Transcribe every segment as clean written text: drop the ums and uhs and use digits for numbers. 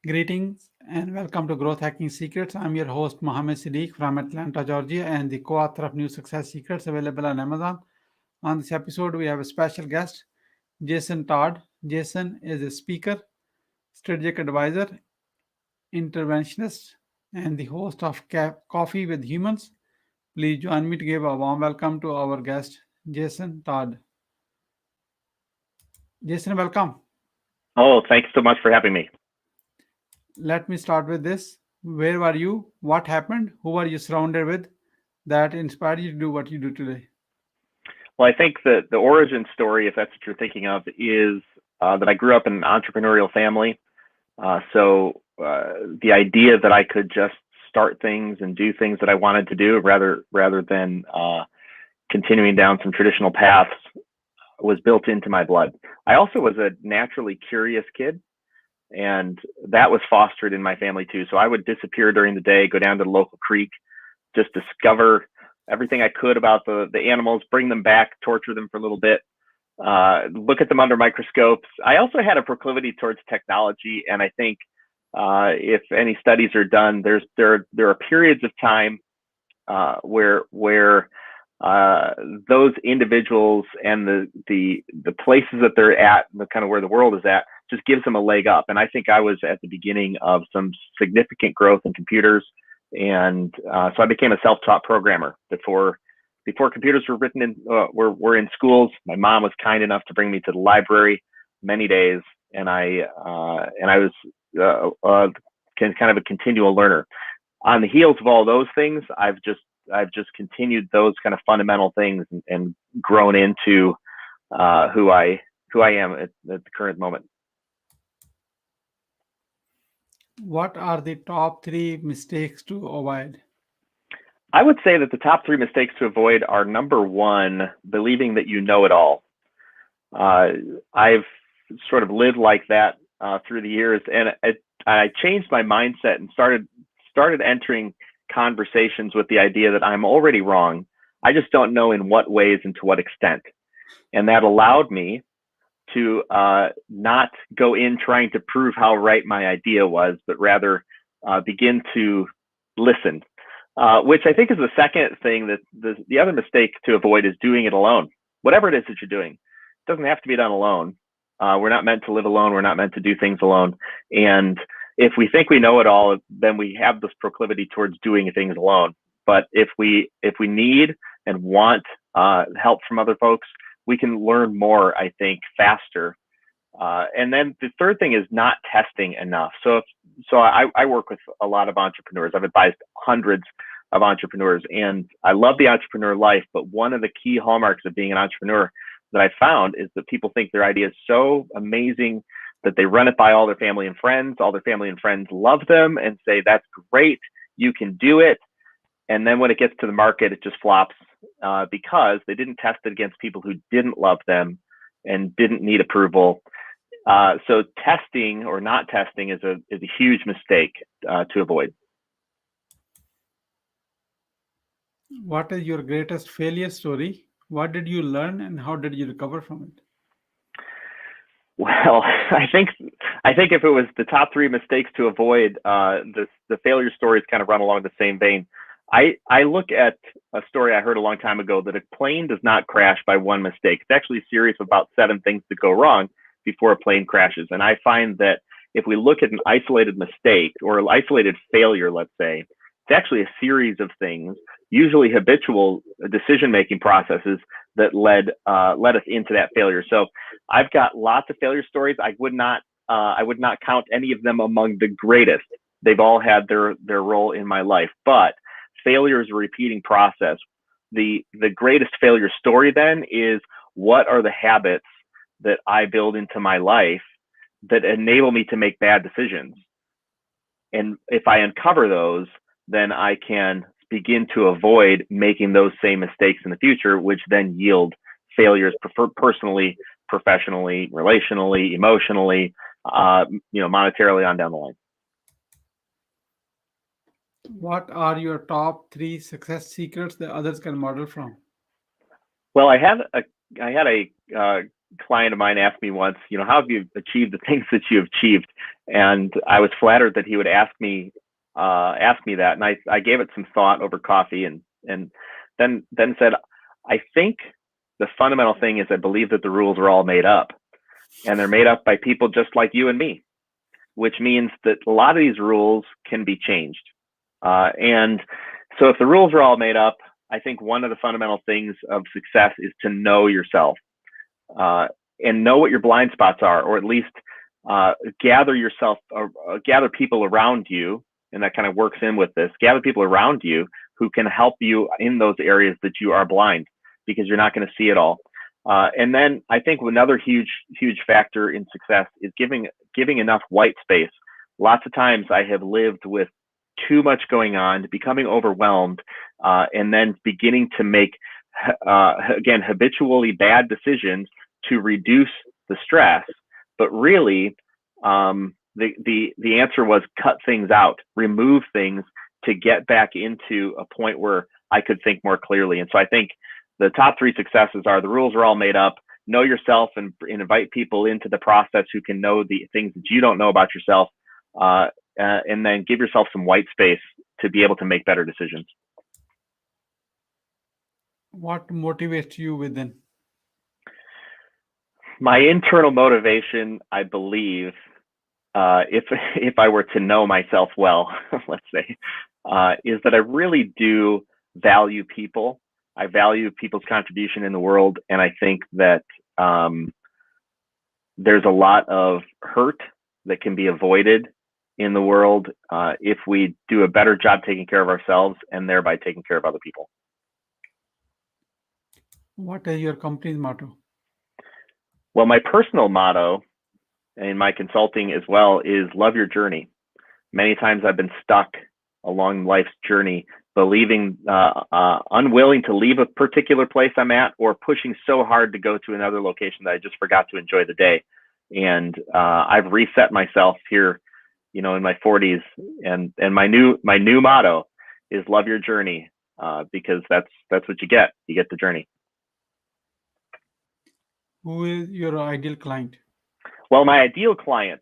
Greetings and welcome to Growth Hacking Secrets. I'm your host Mohammed Siddique from Atlanta, Georgia, and the co-author of New Success Secrets available on Amazon. On this episode, we have a special guest, Jason Todd. Jason is a speaker, strategic advisor, interventionist, and the host of Coffee with Humans. Please join me to give a warm welcome to our guest, Jason Todd. Jason, welcome. Oh, thanks so much for having me. Let me start with this. Where were you? What happened? Who were you surrounded with that inspired you to do what you do today? Well, I think that the origin story, if that's what you're thinking of, is that I grew up in an entrepreneurial family. So the idea that I could just start things and do things that I wanted to do rather than continuing down some traditional paths was built into my blood. I also was a naturally curious kid, and that was fostered in my family too. So I would disappear during the day, go down to the local creek, just discover everything I could about the animals, bring them back, torture them for a little bit, look at them under microscopes. I also had a proclivity towards technology, and I think if any studies are done, there are periods of time where those individuals and the places that they're at, the kind of where the world is at, just gives them a leg up. And I think I was at the beginning of some significant growth in computers, and so I became a self-taught programmer before computers were written in were in schools. My mom was kind enough to bring me to the library many days, and I was kind of a continual learner. On the heels of all those things, I've just continued those kind of fundamental things and grown into who I am at the current moment. What are the top three mistakes to avoid? I would say that the top three mistakes to avoid are: number one, believing that you know it all. Uh, I've sort of lived like that through the years, and I changed my mindset and started entering conversations with the idea that I'm already wrong. I just don't know in what ways and to what extent, and that allowed me to not go in trying to prove how right my idea was, but rather begin to listen. Which I think is the second thing. That the other mistake to avoid is doing it alone. Whatever it is that you're doing, it doesn't have to be done alone. We're not meant to live alone. We're not meant to do things alone. And if we think we know it all, then we have this proclivity towards doing things alone. But if we need and want help from other folks, we can learn more, I think, faster. And then the third thing is not testing enough. So I work with a lot of entrepreneurs. I've advised hundreds of entrepreneurs, and I love the entrepreneur life. But one of the key hallmarks of being an entrepreneur that I found is that people think their idea is so amazing that they run it by all their family and friends. All their family and friends love them and say, "That's great, you can do it." And then when it gets to the market, it just flops because they didn't test it against people who didn't love them and didn't need approval. So testing or not testing is a huge mistake to avoid. What is your greatest failure story? What did you learn and how did you recover from it? Well, I think if it was the top three mistakes to avoid, the failure stories kind of run along the same vein. I look at a story I heard a long time ago that a plane does not crash by one mistake. It's actually a series of about 7 things that go wrong before a plane crashes. And I find that if we look at an isolated mistake or an isolated failure, let's say, it's actually a series of things, usually habitual decision-making processes that led us into that failure. So I've got lots of failure stories. I would not count any of them among the greatest. They've all had their role in my life, but failure is a repeating process. The greatest failure story then is, what are the habits that I build into my life that enable me to make bad decisions? And if I uncover those, then I can begin to avoid making those same mistakes in the future, which then yield failures personally, professionally, relationally, emotionally, monetarily on down the line. What are your top three success secrets that others can model from? Well, I had a client of mine asked me once, how have you achieved the things that you have achieved? And I was flattered that he would ask me that, and I gave it some thought over coffee, and then said, I think the fundamental thing is I believe that the rules are all made up, and they're made up by people just like you and me, which means that a lot of these rules can be changed. And so if the rules are all made up, I think one of the fundamental things of success is to know yourself, and know what your blind spots are, or at least gather people around you, and that kind of works in with this. Gather people around you who can help you in those areas that you are blind, because you're not going to see it all. And then I think another huge factor in success is giving enough white space. Lots of times I have lived with too much going on, becoming overwhelmed, and then beginning to make, again, habitually bad decisions to reduce the stress. But really, the answer was cut things out, remove things to get back into a point where I could think more clearly. And so I think the top 3 successes are: the rules are all made up, know yourself, and invite people into the process who can know the things that you don't know about yourself, and then give yourself some white space to be able to make better decisions. What motivates you within? My internal motivation, I believe, if I were to know myself well, let's say, is that I really do value people. I value people's contribution in the world, and I think that there's a lot of hurt that can be avoided in the world if we do a better job taking care of ourselves, and thereby taking care of other people. What is your company's motto? Well, my personal motto in my consulting as well is love your journey. Many times I've been stuck along life's journey, believing, unwilling to leave a particular place I'm at, or pushing so hard to go to another location that I just forgot to enjoy the day. And I've reset myself here, in my 40s, and my new motto is love your journey, because that's what you get. You get the journey. Who is your ideal client? Well, my ideal client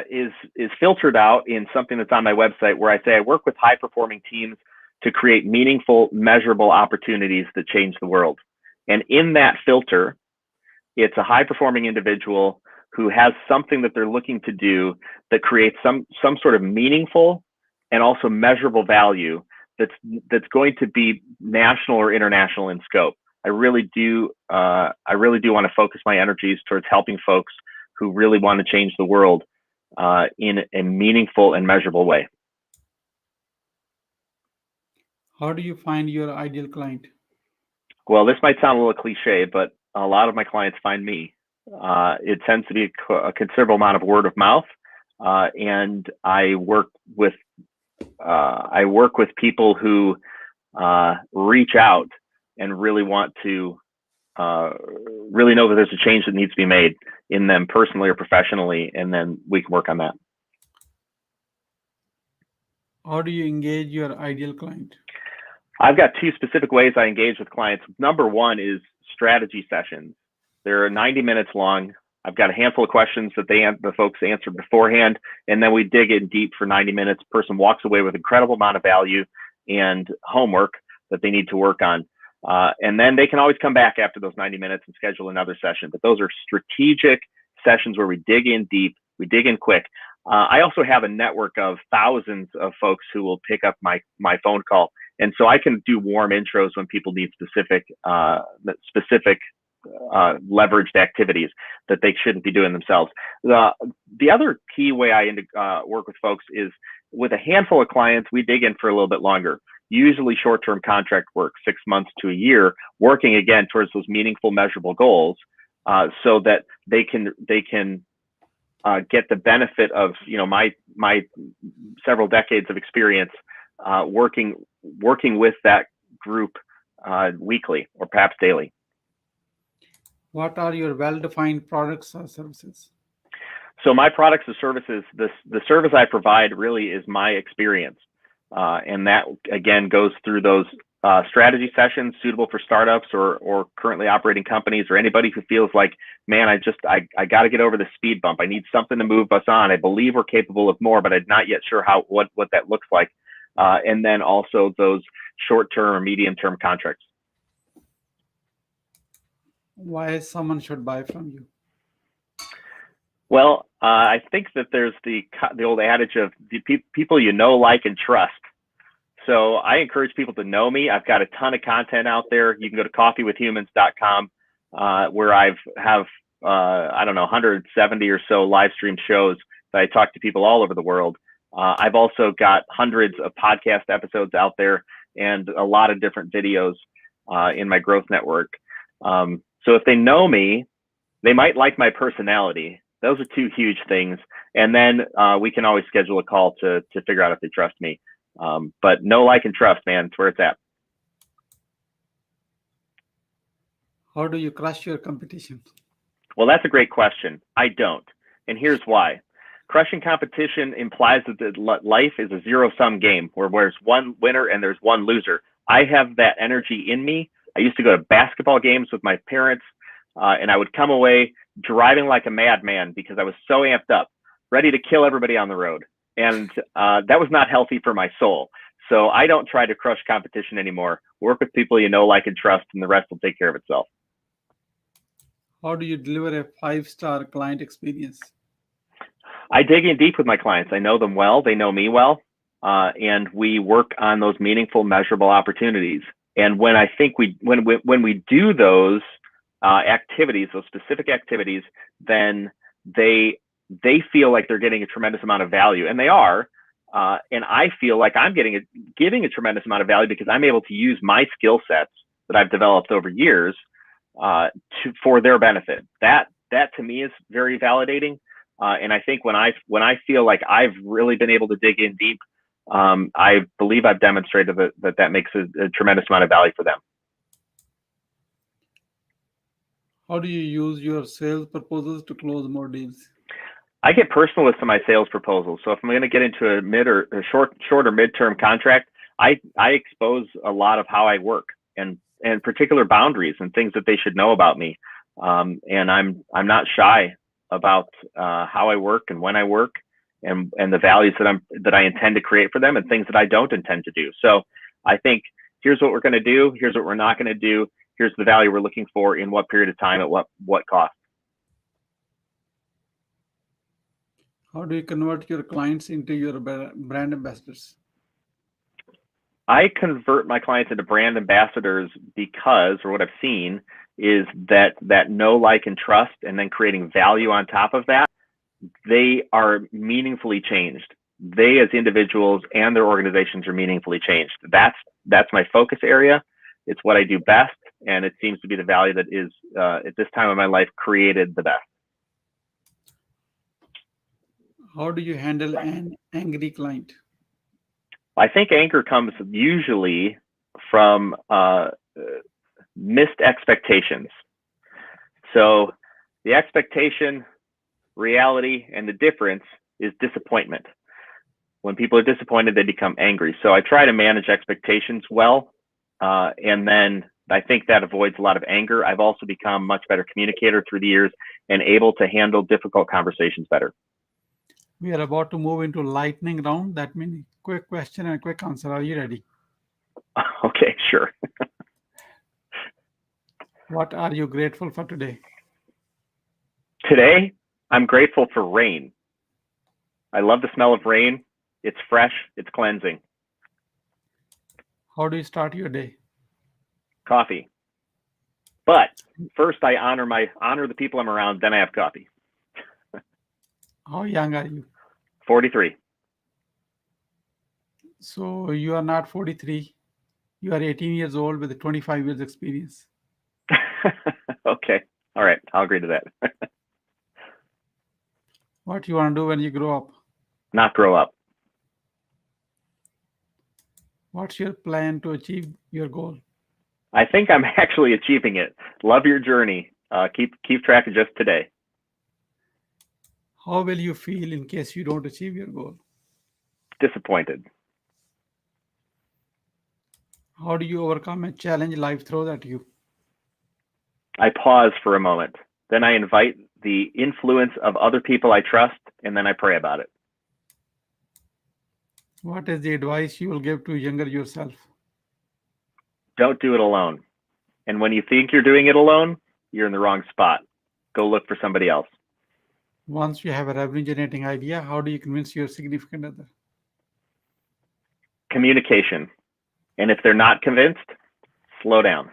is filtered out in something that's on my website, where I say I work with high-performing teams to create meaningful, measurable opportunities that change the world. And in that filter, it's a high-performing individual who has something that they're looking to do that creates some sort of meaningful and also measurable value that's going to be national or international in scope. I really do want to focus my energies towards helping folks who really want to change the world in a meaningful and measurable way. How do you find your ideal client? Well, this might sound a little cliche, but a lot of my clients find me. It tends to be a considerable amount of word of mouth, and I work with people who reach out and really want to really know that there's a change that needs to be made in them personally or professionally, and then we can work on that. How do you engage your ideal client? I've got 2 specific ways I engage with clients. Number 1 is strategy sessions. They're 90 minutes long. I've got a handful of questions that the folks answer beforehand, and then we dig in deep for 90 minutes. Person walks away with an incredible amount of value and homework that they need to work on. And then they can always come back after those 90 minutes and schedule another session. But those are strategic sessions where we dig in deep, we dig in quick. I also have a network of thousands of folks who will pick up my phone call. And so I can do warm intros when people need specific leveraged activities that they shouldn't be doing themselves. The other key way I work with folks is with a handful of clients, we dig in for a little bit longer, usually short-term contract work, 6 months to a year, working again towards those meaningful, measurable goals, so that they can get the benefit of my several decades of experience working with that group weekly or perhaps daily. What are your well-defined products or services? So my products and services, the service I provide really is my experience. And that again goes through those strategy sessions suitable for startups or currently operating companies, or anybody who feels like, man, I got to get over the speed bump. I need something to move us on. I believe we're capable of more, but I'm not yet sure what that looks like. And then also those short-term or medium-term contracts. Why someone should buy from you? Well, I think that there's the old adage of the people you know, like, and trust. So I encourage people to know me. I've got a ton of content out there. You can go to coffeewithhumans.com, where I have 170 or so live stream shows that I talk to people all over the world. I've also got hundreds of podcast episodes out there and a lot of different videos in my growth network. So if they know me, they might like my personality. Those are two huge things. And then we can always schedule a call to figure out if they trust me. But know, like, and trust, man, it's where it's at. How do you crush your competition? Well, that's a great question. I don't. And here's why. Crushing competition implies that life is a zero-sum game where there's one winner and there's one loser. I have that energy in me. I used to go to basketball games with my parents, and I would come away driving like a madman because I was so amped up, ready to kill everybody on the road. And that was not healthy for my soul. So I don't try to crush competition anymore. Work with people you know, like, and trust, and the rest will take care of itself. How do you deliver a 5-star client experience? I dig in deep with my clients. I know them well. They know me well. And we work on those meaningful, measurable opportunities. And when I think when we do those activities, those specific activities, then they feel like they're getting a tremendous amount of value, and they are. And I feel like I'm giving a tremendous amount of value because I'm able to use my skill sets that I've developed over years for their benefit. That to me is very validating. And I think when I feel like I've really been able to dig in deep, I believe I've demonstrated that makes a tremendous amount of value for them. How do you use your sales proposals to close more deals? I get personal with some of my sales proposals. So if I'm going to get into a short or midterm contract, I expose a lot of how I work and particular boundaries and things that they should know about me. And I'm not shy about how I work and when I work and the values that I intend to create for them and things that I don't intend to do. So I think here's what we're going to do. Here's what we're not going to do. Here's the value we're looking for in what period of time at what cost. How do you convert your clients into your brand ambassadors? I convert my clients into brand ambassadors because, or what I've seen is that know, like, and trust, and then creating value on top of that, they are meaningfully changed. They as individuals and their organizations are meaningfully changed. That's my focus area. It's what I do best. And it seems to be the value that is, at this time of my life, created the best. How do you handle an angry client? I think anger comes usually from missed expectations. So the expectation, reality, and the difference is disappointment. When people are disappointed, they become angry. So I try to manage expectations well, and then I think that avoids a lot of anger. I've also become a much better communicator through the years and able to handle difficult conversations better. We are about to move into lightning round. That means quick question and quick answer. Are you ready? Okay, sure. What are you grateful for today? Today, I'm grateful for rain. I love the smell of rain. It's fresh, it's cleansing. How do you start your day? Coffee. But first I honor the people I'm around, then I have coffee. How young are you? 43. So you are not 43. You are 18 years old with 25 years experience. Okay. All right. I'll agree to that. What you want to do when you grow up? Not grow up. What's your plan to achieve your goal? I think I'm actually achieving it. Love your journey. Keep track of just today. How will you feel in case you don't achieve your goal? Disappointed. How do you overcome a challenge life throws at you? I pause for a moment. Then I invite the influence of other people I trust, and then I pray about it. What is the advice you will give to younger yourself? Don't do it alone. And when you think you're doing it alone, you're in the wrong spot. Go look for somebody else. Once you have a revenue generating idea, how do you convince your significant other? Communication. And if they're not convinced, slow down.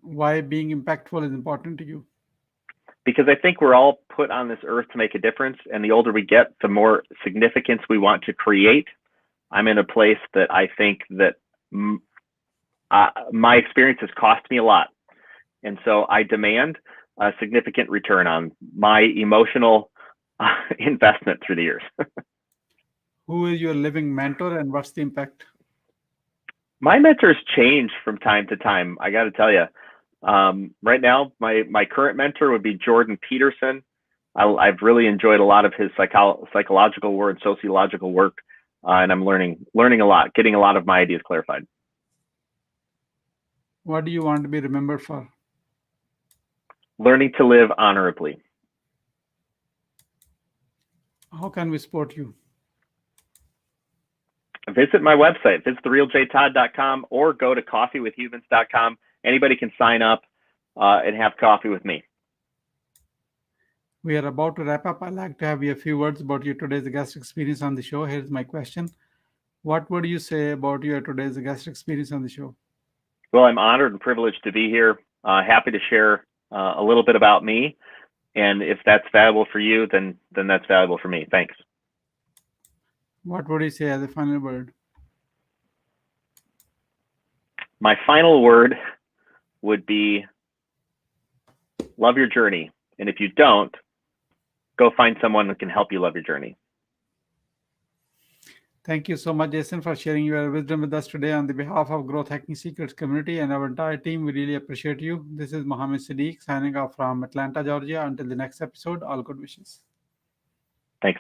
Why being impactful is important to you? Because I think we're all put on this earth to make a difference. And the older we get, the more significance we want to create. I'm in a place that I think that my experience has cost me a lot. And so I demand a significant return on my emotional investment through the years. Who is your living mentor and what's the impact? My mentors change from time to time. I got to tell you, right now, my current mentor would be Jordan Peterson. I've really enjoyed a lot of his psychological work, sociological work, and I'm learning a lot, getting a lot of my ideas clarified. What do you want to be remembered for? Learning to live honorably. How can we support you? Visit my website, visit therealjtodd.com, or go to coffeewithhumans.com. Anybody can sign up and have coffee with me. We are about to wrap up. I'd like to have you a few words about your today's guest experience on the show. Here's my question. What would you say about your today's guest experience on the show? Well, I'm honored and privileged to be here. Happy to share a little bit about me. And if that's valuable for you, then that's valuable for me. Thanks. What would you say as a final word? My final word would be love your journey. And if you don't, go find someone that can help you love your journey. Thank you so much, Jason, for sharing your wisdom with us today. On the behalf of Growth Hacking Secrets community and our entire team, we really appreciate you. This is Mohammed Siddique signing off from Atlanta, Georgia. Until the next episode, all good wishes. Thanks.